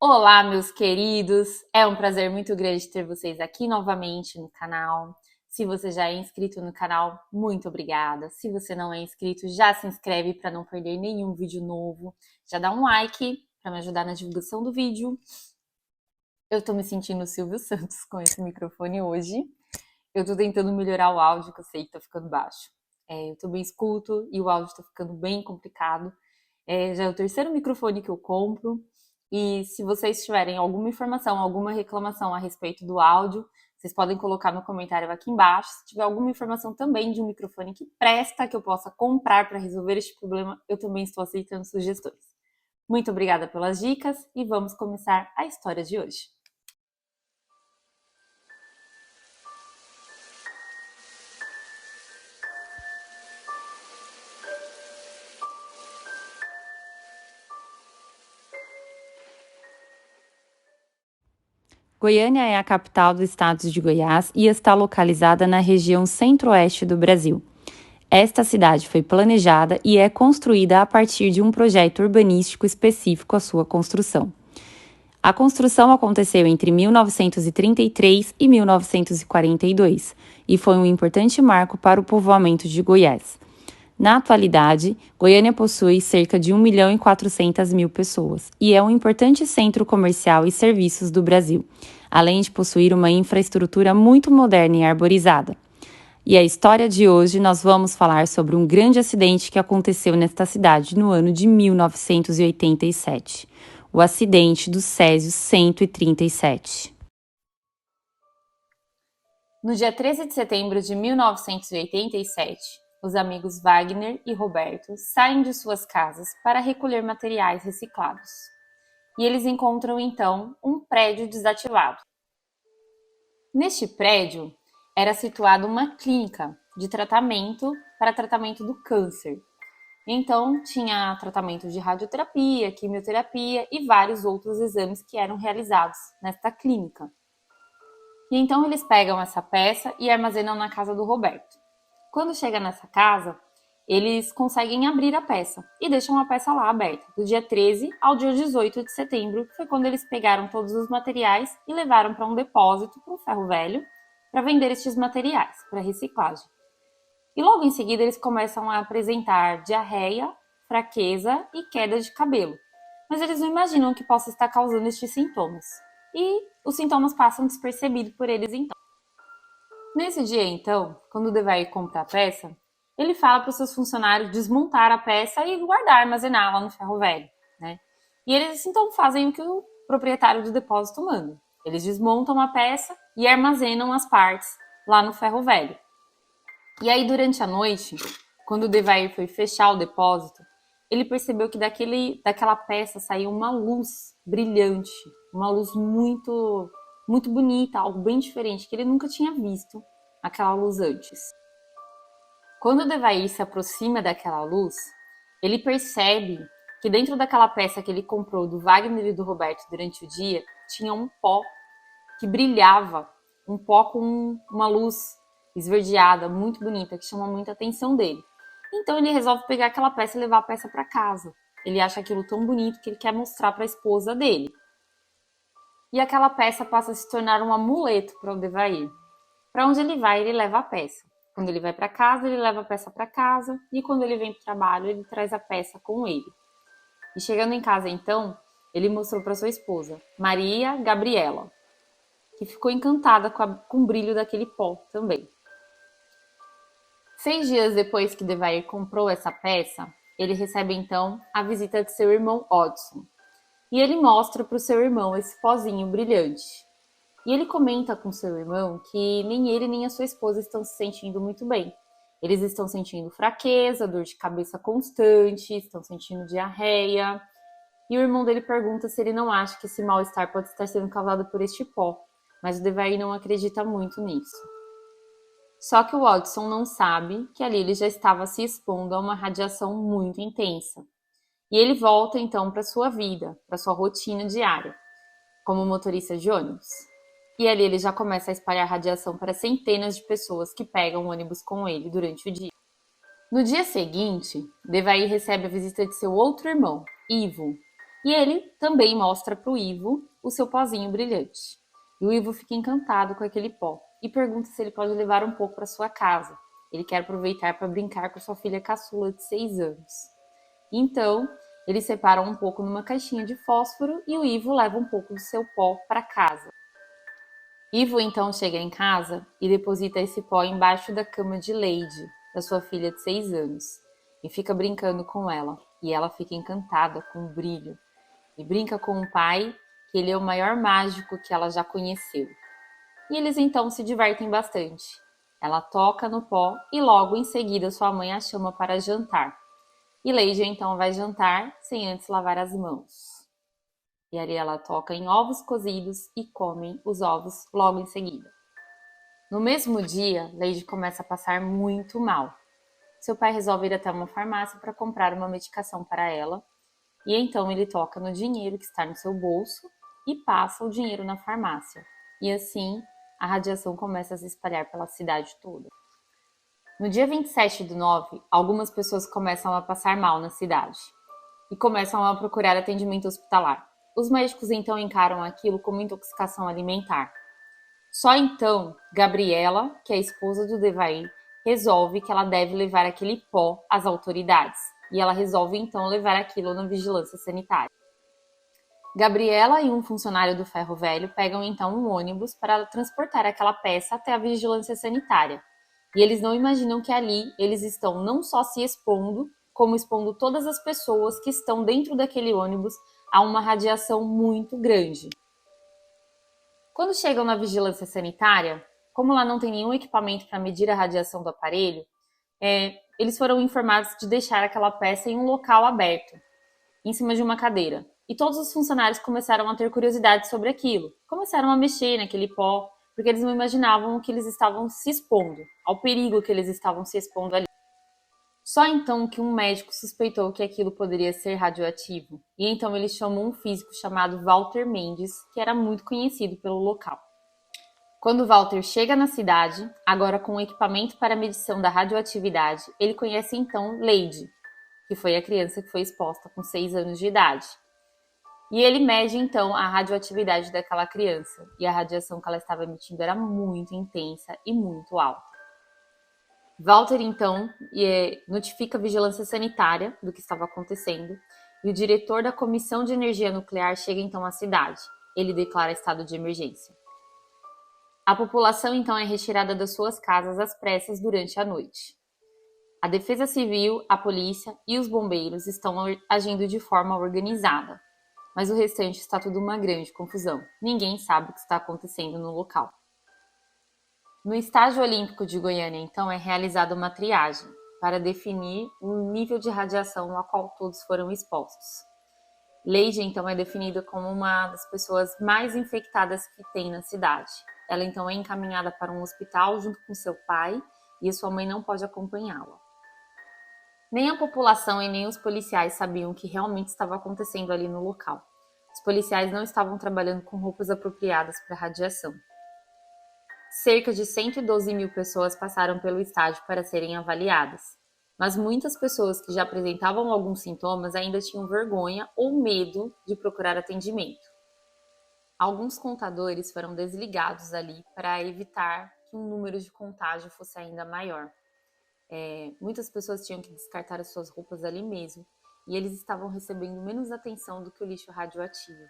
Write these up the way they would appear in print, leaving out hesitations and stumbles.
Olá, meus queridos! É um prazer muito grande ter vocês aqui novamente no canal. Se você já é inscrito no canal, muito obrigada. Se você não é inscrito, já se inscreve para não perder nenhum vídeo novo. Já dá um like para me ajudar na divulgação do vídeo. Eu tô me sentindo o Silvio Santos com esse microfone hoje. Eu tô tentando melhorar o áudio, que eu sei que tá ficando baixo. Eu tô bem escuto e o áudio tá ficando bem complicado. Já é o terceiro microfone que eu compro. E se vocês tiverem alguma informação, alguma reclamação a respeito do áudio, vocês podem colocar no comentário aqui embaixo. Se tiver alguma informação também de um microfone que presta, que eu possa comprar para resolver este problema, eu também estou aceitando sugestões. Muito obrigada pelas dicas e vamos começar a história de hoje. Goiânia é a capital do estado de Goiás e está localizada na região centro-oeste do Brasil. Esta cidade foi planejada e é construída a partir de um projeto urbanístico específico à sua construção. A construção aconteceu entre 1933 e 1942 e foi um importante marco para o povoamento de Goiás. Na atualidade, Goiânia possui cerca de 1.400.000 pessoas e é um importante centro comercial e serviços do Brasil, além de possuir uma infraestrutura muito moderna e arborizada. E a história de hoje nós vamos falar sobre um grande acidente que aconteceu nesta cidade no ano de 1987, o acidente do Césio 137. No dia 13 de setembro de 1987, os amigos Wagner e Roberto saem de suas casas para recolher materiais reciclados. E eles encontram então um prédio desativado. Neste prédio era situada uma clínica de tratamento para tratamento do câncer. Então tinha tratamento de radioterapia, quimioterapia e vários outros exames que eram realizados nesta clínica. E então eles pegam essa peça e armazenam na casa do Roberto. Quando chega nessa casa, eles conseguem abrir a peça e deixam a peça lá aberta, do dia 13 ao dia 18 de setembro, que foi quando eles pegaram todos os materiais e levaram para um depósito, para um ferro velho, para vender estes materiais, para reciclagem. E logo em seguida eles começam a apresentar diarreia, fraqueza e queda de cabelo. Mas eles não imaginam o que possa estar causando estes sintomas. E os sintomas passam despercebidos por eles então. Nesse dia, então, quando o Devair compra a peça, ele fala para os seus funcionários desmontar a peça e guardar, armazenar lá no ferro velho, né? E eles então fazem o que o proprietário do depósito manda. Eles desmontam a peça e armazenam as partes lá no ferro velho. E aí, durante a noite, quando o Devair foi fechar o depósito, ele percebeu que daquela peça saiu uma luz brilhante, uma luz muito, muito bonita, algo bem diferente, que ele nunca tinha visto aquela luz antes. Quando o Devair se aproxima daquela luz, ele percebe que dentro daquela peça que ele comprou do Wagner e do Roberto durante o dia, tinha um pó que brilhava, um pó com uma luz esverdeada, muito bonita, que chama muita atenção dele. Então ele resolve pegar aquela peça e levar a peça para casa. Ele acha aquilo tão bonito que ele quer mostrar para a esposa dele. E aquela peça passa a se tornar um amuleto para o Devair. Para onde ele vai, ele leva a peça. Quando ele vai para casa, ele leva a peça para casa. E quando ele vem para o trabalho, ele traz a peça com ele. E chegando em casa, então, ele mostrou para sua esposa, Maria Gabriela, que ficou encantada com o brilho daquele pó também. 6 dias depois que Devair comprou essa peça, ele recebe então a visita de seu irmão Odson. E ele mostra para o seu irmão esse pozinho brilhante. E ele comenta com seu irmão que nem ele nem a sua esposa estão se sentindo muito bem. Eles estão sentindo fraqueza, dor de cabeça constante, estão sentindo diarreia. E o irmão dele pergunta se ele não acha que esse mal-estar pode estar sendo causado por este pó. Mas o Devair não acredita muito nisso. Só que o Watson não sabe que ali ele já estava se expondo a uma radiação muito intensa. E ele volta então para sua vida, para sua rotina diária, como motorista de ônibus. E ali ele já começa a espalhar radiação para centenas de pessoas que pegam ônibus com ele durante o dia. No dia seguinte, Devair recebe a visita de seu outro irmão, Ivo. E ele também mostra para o Ivo o seu pozinho brilhante. E o Ivo fica encantado com aquele pó e pergunta se ele pode levar um pouco para sua casa. Ele quer aproveitar para brincar com sua filha caçula de 6 anos. Então, eles separam um pouco numa caixinha de fósforo e o Ivo leva um pouco do seu pó para casa. Ivo então chega em casa e deposita esse pó embaixo da cama de Lady, da sua filha de 6 anos, e fica brincando com ela. E ela fica encantada com o brilho e brinca com o pai, que ele é o maior mágico que ela já conheceu. E eles então se divertem bastante. Ela toca no pó e logo em seguida sua mãe a chama para jantar. E Lady então vai jantar sem antes lavar as mãos. E ali ela toca em ovos cozidos e come os ovos logo em seguida. No mesmo dia, Lady começa a passar muito mal. Seu pai resolve ir até uma farmácia para comprar uma medicação para ela. E então ele toca no dinheiro que está no seu bolso e passa o dinheiro na farmácia. E assim, a radiação começa a se espalhar pela cidade toda. No dia 27/9, algumas pessoas começam a passar mal na cidade e começam a procurar atendimento hospitalar. Os médicos então encaram aquilo como intoxicação alimentar. Só então, Gabriela, que é a esposa do Devair, resolve que ela deve levar aquele pó às autoridades. E ela resolve então levar aquilo na vigilância sanitária. Gabriela e um funcionário do ferro velho pegam então um ônibus para transportar aquela peça até a vigilância sanitária. E eles não imaginam que ali eles estão não só se expondo, como expondo todas as pessoas que estão dentro daquele ônibus a uma radiação muito grande. Quando chegam na vigilância sanitária, como lá não tem nenhum equipamento para medir a radiação do aparelho, eles foram informados de deixar aquela peça em um local aberto, em cima de uma cadeira. E todos os funcionários começaram a ter curiosidade sobre aquilo. Começaram a mexer naquele pó, porque eles não imaginavam que eles estavam se expondo, ao perigo que eles estavam se expondo ali. Só então que um médico suspeitou que aquilo poderia ser radioativo. E então ele chamou um físico chamado Walter Mendes, que era muito conhecido pelo local. Quando Walter chega na cidade, agora com um equipamento para medição da radioatividade, ele conhece então Lady, que foi a criança que foi exposta com 6 anos de idade. E ele mede então a radioatividade daquela criança, e a radiação que ela estava emitindo era muito intensa e muito alta. Walter então notifica a vigilância sanitária do que estava acontecendo, e o diretor da Comissão de Energia Nuclear chega então à cidade. Ele declara estado de emergência. A população então é retirada das suas casas às pressas durante a noite. A Defesa Civil, a polícia e os bombeiros estão agindo de forma organizada, mas o restante está tudo uma grande confusão. Ninguém sabe o que está acontecendo no local. No Estádio Olímpico de Goiânia, então, é realizada uma triagem para definir o nível de radiação a qual todos foram expostos. Lady, então, é definida como uma das pessoas mais infectadas que tem na cidade. Ela, então, é encaminhada para um hospital junto com seu pai e a sua mãe não pode acompanhá-la. Nem a população e nem os policiais sabiam o que realmente estava acontecendo ali no local. Os policiais não estavam trabalhando com roupas apropriadas para a radiação. Cerca de 112 mil pessoas passaram pelo estádio para serem avaliadas, mas muitas pessoas que já apresentavam alguns sintomas ainda tinham vergonha ou medo de procurar atendimento. Alguns contadores foram desligados ali para evitar que o número de contágio fosse ainda maior. Muitas pessoas tinham que descartar as suas roupas ali mesmo, e eles estavam recebendo menos atenção do que o lixo radioativo.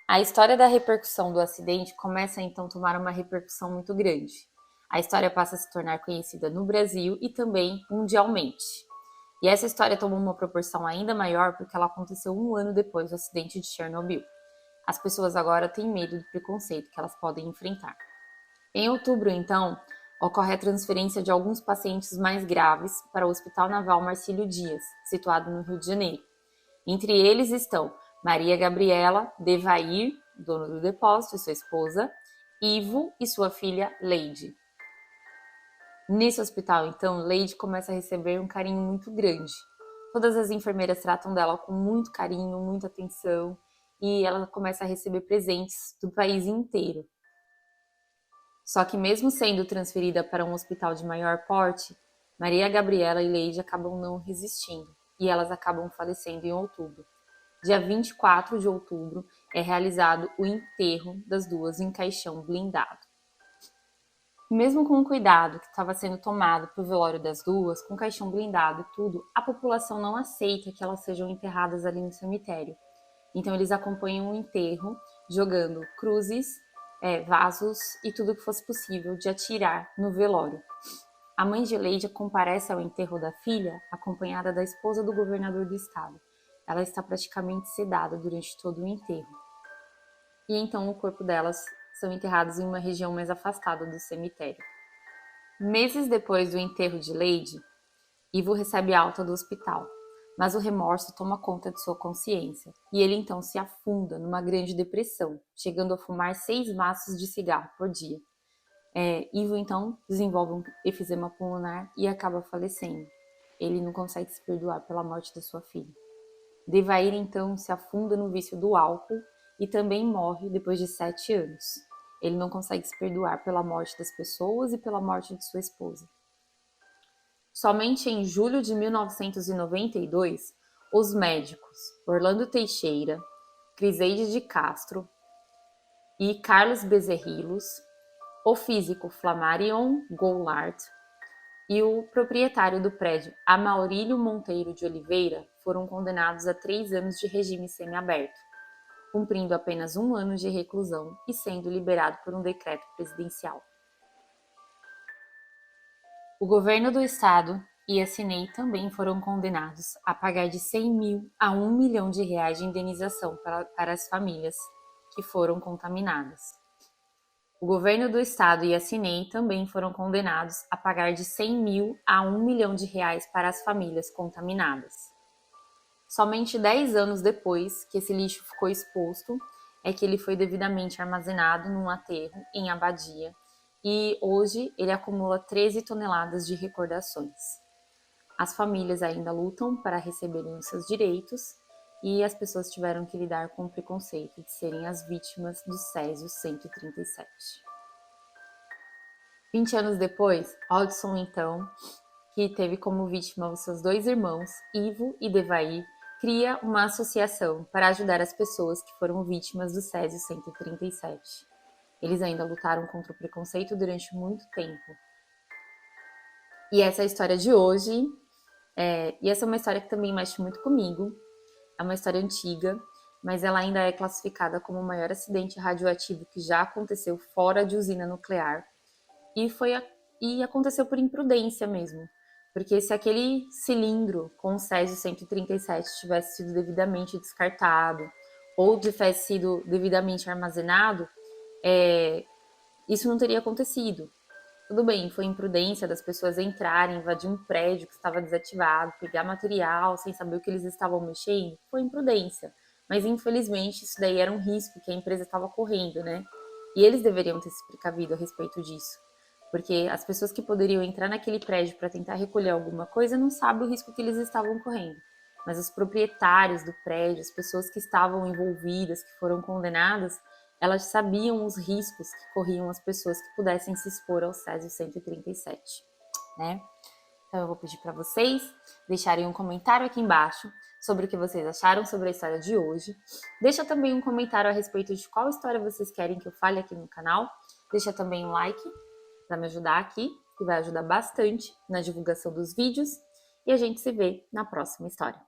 A história da repercussão do acidente começa então a tomar uma repercussão muito grande. A história passa a se tornar conhecida no Brasil e também mundialmente. E essa história tomou uma proporção ainda maior porque ela aconteceu 1 ano depois do acidente de Chernobyl. As pessoas agora têm medo do preconceito que elas podem enfrentar. Em outubro, então, ocorre a transferência de alguns pacientes mais graves para o Hospital Naval Marcílio Dias, situado no Rio de Janeiro. Entre eles estão Maria Gabriela Devair, dono do depósito, e sua esposa, Ivo e sua filha Lady. Nesse hospital, então, Lady começa a receber um carinho muito grande. Todas as enfermeiras tratam dela com muito carinho, muita atenção, e ela começa a receber presentes do país inteiro. Só que mesmo sendo transferida para um hospital de maior porte, Maria Gabriela e Lady acabam não resistindo, e elas acabam falecendo em outubro. dia 24 de outubro, é realizado o enterro das duas em caixão blindado. Mesmo com o cuidado que estava sendo tomado para o velório das duas, com caixão blindado e tudo, a população não aceita que elas sejam enterradas ali no cemitério. Então eles acompanham o enterro, jogando cruzes, vasos e tudo que fosse possível de atirar no velório. A mãe de Lady comparece ao enterro da filha, acompanhada da esposa do governador do estado. Ela está praticamente sedada durante todo o enterro. E então o corpo delas são enterrados em uma região mais afastada do cemitério. Meses depois do enterro de Lady, Ivo recebe alta do hospital, mas o remorso toma conta de sua consciência e ele então se afunda numa grande depressão, chegando a fumar 6 maços de cigarro por dia. Ivo então desenvolve um efizema pulmonar e acaba falecendo. Ele não consegue se perdoar pela morte da sua filha. Devair então se afunda no vício do álcool e também morre depois de 7 anos. Ele não consegue se perdoar pela morte das pessoas e pela morte de sua esposa. Somente em julho de 1992, os médicos Orlando Teixeira, Criseide de Castro e Carlos Bezerrilos, o físico Flamarion Goulart e o proprietário do prédio, Amaurílio Monteiro de Oliveira, foram condenados a 3 anos de regime semiaberto, cumprindo apenas 1 ano de reclusão e sendo liberado por um decreto presidencial. O governo do estado e a CINEI também foram condenados a pagar de 100 mil a 1 milhão de reais de indenização para as famílias que foram contaminadas. O governo do estado e a CINEI também foram condenados a pagar de 100 mil a 1 milhão de reais para as famílias contaminadas. Somente 10 anos depois que esse lixo ficou exposto, é que ele foi devidamente armazenado num aterro em Abadia e hoje ele acumula 13 toneladas de recordações. As famílias ainda lutam para receberem os seus direitos e as pessoas tiveram que lidar com o preconceito de serem as vítimas do Césio 137. 20 anos depois, Hodgson, então, que teve como vítima os seus 2 irmãos, Ivo e Devair, cria uma associação para ajudar as pessoas que foram vítimas do Césio 137. Eles ainda lutaram contra o preconceito durante muito tempo. E essa é a história de hoje. E essa é uma história que também mexe muito comigo. É uma história antiga, mas ela ainda é classificada como o maior acidente radioativo que já aconteceu fora de usina nuclear. E aconteceu por imprudência mesmo. Porque se aquele cilindro com o Césio 137 tivesse sido devidamente descartado ou tivesse sido devidamente armazenado, isso não teria acontecido. Tudo bem, foi imprudência das pessoas entrarem, invadir um prédio que estava desativado, pegar material sem saber o que eles estavam mexendo, foi imprudência. Mas infelizmente isso daí era um risco que a empresa estava correndo, né? E eles deveriam ter se precavido a respeito disso. Porque as pessoas que poderiam entrar naquele prédio para tentar recolher alguma coisa não sabem o risco que eles estavam correndo. Mas os proprietários do prédio, as pessoas que estavam envolvidas, que foram condenadas, elas sabiam os riscos que corriam as pessoas que pudessem se expor ao Césio 137, né? Então eu vou pedir para vocês deixarem um comentário aqui embaixo sobre o que vocês acharam sobre a história de hoje. Deixa também um comentário a respeito de qual história vocês querem que eu fale aqui no canal. Deixa também um like para me ajudar aqui, que vai ajudar bastante na divulgação dos vídeos. E a gente se vê na próxima história.